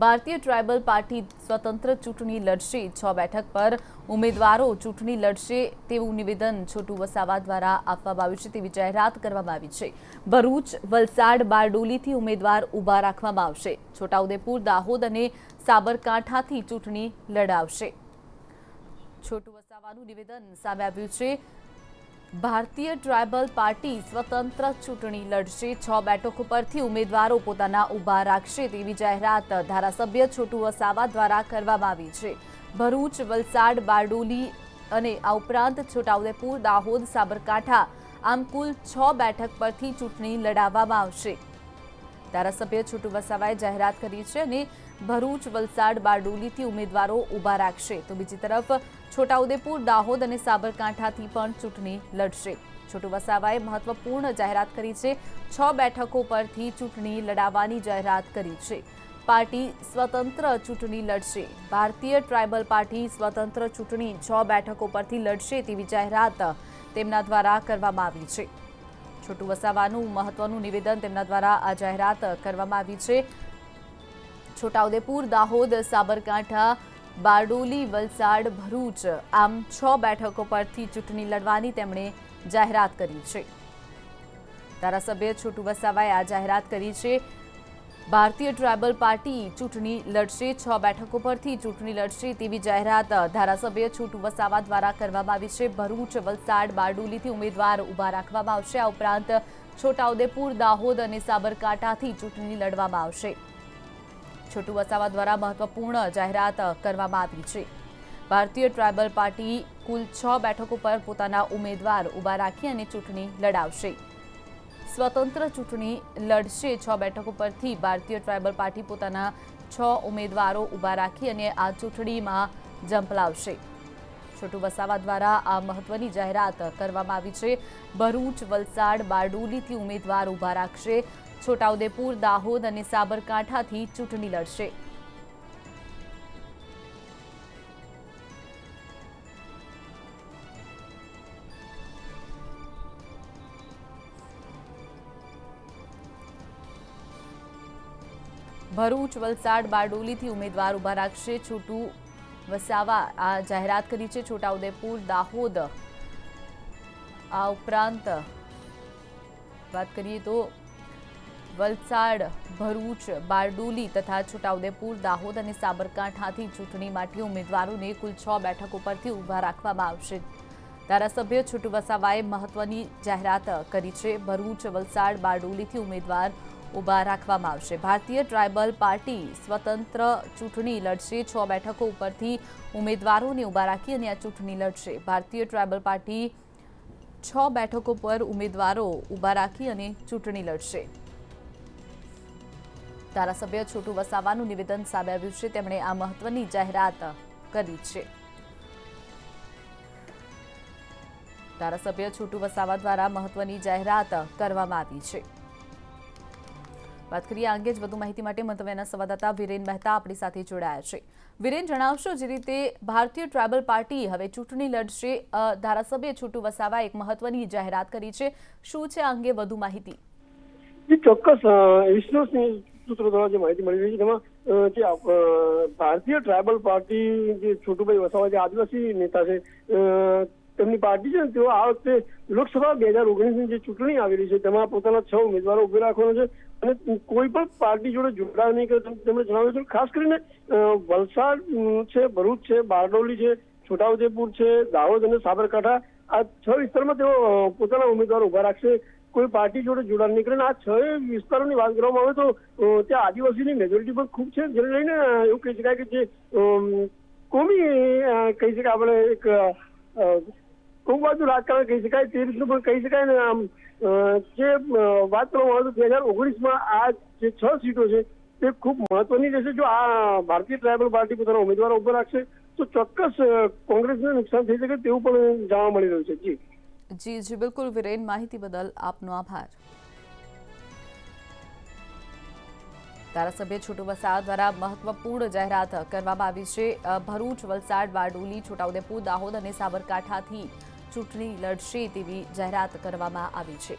ભારતીય tribal party સ્વતંત્ર ચૂંટણી લડશે। 6 બેઠક પર ઉમેદવારો ચૂંટણી લડશે તેવું નિવેદન છોટુ વસાવા દ્વારા આપવામાં આવ્યું છે તેવી જાહેરાત કરવામાં આવી છે। ભરૂચ, વલસાડ, બારડોલીથી ઉમેદવાર ઊભા રાખવામાં આવશે। છોટાઉદેપુર, દાહોદ અને સાબરકાંઠાથી ચૂંટણી લડાવશે। છોટુ વસાવાનું નિવેદન સામે આવ્યું છે। ભારતીય ટ્રાઇબલ પાર્ટી સ્વતંત્ર ચૂંટણી લડશે। 6 બેઠકો પરથી ઉમેદવારો પોતાના ઊભા રાખશે તેવી જાહેરાત ધારાસભ્ય છોટુ વસાવા દ્વારા કરવામાં આવી છે। ભરૂચ, વલસાડ, બારડોલી અને આ ઉપરાંત છોટાઉદેપુર, દાહોદ, સાબરકાંઠા આમ કુલ 6 બેઠક પરથી ચૂંટણી લડાવવામાં આવશે। ધારાસભ્ય છોટુ વસાવાએ જાહેરાત કરી છે અને ભરૂચ, વલસાડ, બારડોલીથી ઉમેદવારો ઊભા રાખશે તો બીજી તરફ છોટાઉદેપુર, દાહોદ અને સાબરકાંઠાથી પણ ચૂંટણી લડશે। છોટુ વસાવાએ મહત્વપૂર્ણ જાહેરાત કરી છે। 6 બેઠકો પરથી ચૂંટણી લડાવવાની જાહેરાત કરી છે। પાર્ટી સ્વતંત્ર ચૂંટણી લડશે। ભારતીય ટ્રાઇબલ પાર્ટી સ્વતંત્ર ચૂંટણી 6 બેઠકો પરથી લડશે તેવી જાહેરાત તેમના દ્વારા કરવામાં આવી છે। છોટુ વસાવાનું મહત્વનું નિવેદન તેમના દ્વારા આ જાહેરાત કરવામાં આવી છે। છોટાઉદેપુર, દાહોદ, સાબરકાંઠા, બારડોલી, વલસાડ, ભરૂચ આમ 6 બેઠકો પરથી ચૂંટણી લડવાની તેમણે જાહેરાત કરી છે। ધારાસભ્ય છોટુ વસાવાએ આ જાહેરાત કરી છે। ભારતીય ટ્રાઇબલ પાર્ટી ચૂંટણી લડશે। 6 બેઠકો પરથી ચૂંટણી લડશે તેવી જાહેરાત ધારાસભ્ય છોટુ વસાવા દ્વારા કરવામાં આવી છે। ભરૂચ, વલસાડ, બારડોલીથી ઉમેદવાર ઊભા રાખવામાં આવશે। આ ઉપરાંત છોટાઉદેપુર, દાહોદ અને સાબરકાંઠાથી ચૂંટણી લડવામાં આવશે। છોટુ વસાવા દ્વારા મહત્વપૂર્ણ જાહેરાત કરવામાં આવી છે। ભારતીય ટ્રાઇબલ પાર્ટી કુલ 6 બેઠકો પર પોતાના ઉમેદવાર ઊભા રાખી અને ચૂંટણી લડાવશે। સ્વતંત્ર ચૂંટણી લડશે। 6 બેઠકો પરથી ભારતીય ટ્રાઇબલ પાર્ટી પોતાના 6 ઉમેદવારો ઊભા રાખી અને આ ચૂંટણીમાં ઝંપલાવશે। છોટુ વસાવા દ્વારા આ મહત્વની જાહેરાત કરવામાં આવી છે। ભરૂચ, વલસાડ, બારડોલીથી ઉમેદવાર ઊભા રાખશે। છોટાઉદેપુર, દાહોદ અને સાબરકાંઠાથી ચૂંટણી લડશે। ભરૂચ, વલસાડ, બારડોલીથી ઉમેદવાર ઊભા રાખશે। છોટુ વસાવા આ જાહેરાત કરી છે। છોટાઉદેપુર, દાહોદ આ ઉપરાંત વાત કરીએ તો વલસાડ, ભરૂચ, બારડોલી તથા છોટાઉદેપુર, દાહોદ અને સાબરકાંઠાથી ચૂંટણી માટે ઉમેદવારોને કુલ 6 બેઠકો પરથી ઊભા રાખવામાં આવશે। ધારાસભ્ય છોટુ વસાવાએ મહત્વની જાહેરાત કરી છે। ભરૂચ, વલસાડ, બારડોલીથી ઉમેદવાર ઊભા રાખવામાં આવશે। ભારતીય ટ્રાઇબલ પાર્ટી સ્વતંત્ર ચૂંટણી લડશે। 6 બેઠકો ઉપરથી ઉમેદવારોને ઊભા રાખી અને આ ચૂંટણી લડશે। ભારતીય ટ્રાઇબલ પાર્ટી 6 બેઠકો પર ઉમેદવારો ઊભા રાખી અને ચૂંટણી લડશે। ધારાસભ્ય છોટુ વસાવાનું નિવેદન સામે આવ્યું છે। તેમણે આ મહત્વની જાહેરાત કરી છે। ધારાસભ્ય છોટુ વસાવા દ્વારા મહત્વની જાહેરાત કરવામાં આવી છે। વાત કરીએ આ અંગે જ વધુ માહિતી માટે મંતવ્યના સંવાદદાતા વિરેન મહેતા આપણી સાથે જોડાયા છે। વિરેન, જણાવશો જે રીતે ભારતીય ટ્રાઇબલ પાર્ટી હવે ચૂંટણી લડશે, ધારાસભ્ય છોટુ વસાવાએ એક મહત્વની જાહેરાત કરી છે, શું છે આ અંગે વધુ માહિતી? ચોક્કસ વિશ્વસનીય સૂત્રો દ્વારા જે માહિતી મળી રહી છે તેમાં જે ભારતીય ટ્રાઇબલ પાર્ટી જે છોટુભાઈ વસાવા જે આદિવાસી નેતા છે તેમની પાર્ટી છે ને તેઓ આ વખતે લોકસભા 2019ની જે ચૂંટણી આવેલી છે તેમાં પોતાના 6 ઉમેદવારો ઉભી રાખવાનો છે અને કોઈ પણ પાર્ટી જોડે જોડાણ નહીં કરે તેમણે જણાવ્યું છે। ખાસ કરીને વલસાડ છે, ભરૂચ છે, બારડોલી છે, છોટાઉદેપુર છે, દાહોદ અને સાબરકાંઠા આ 6 વિસ્તારમાં તેઓ પોતાના ઉમેદવારો ઉભા રાખશે। કોઈ પાર્ટી જોડે જોડાણ નહીં કરે। આ 6 વિસ્તારોની વાત કરવામાં આવે તો ત્યાં આદિવાસીની મેજોરિટી પણ ખૂબ છે, જેને લઈને એવું કહી શકાય કે જે કોમી કહી શકાય આપણે એક કોમવાદનું રાજકારણ કહી શકાય તે રીતનું પણ કહી શકાય ને આમ જે વાત કરવામાં આવે તો 2019માં આ જે 6 સીટો છે તે ખૂબ મહત્વની રહેશે। જો આ ભારતીય ટ્રાઇબલ પાર્ટી પોતાના ઉમેદવારો ઉભા રાખશે તો ચોક્કસ કોંગ્રેસને નુકસાન થઈ શકે તેવું પણ જાણવા મળી રહ્યું છે। જી બિલકુલ વિરેન, માહિતી બદલ આપનો આભાર। ધારાસભ્ય છોટુ વસાવા દ્વારા મહત્વપૂર્ણ જાહેરાત કરવામાં આવી છે। ભરૂચ, વલસાડ, બારડોલી, છોટાઉદેપુર, દાહોદ અને સાબરકાંઠાથી ચૂંટણી લડશે તેવી જાહેરાત કરવામાં આવી છે।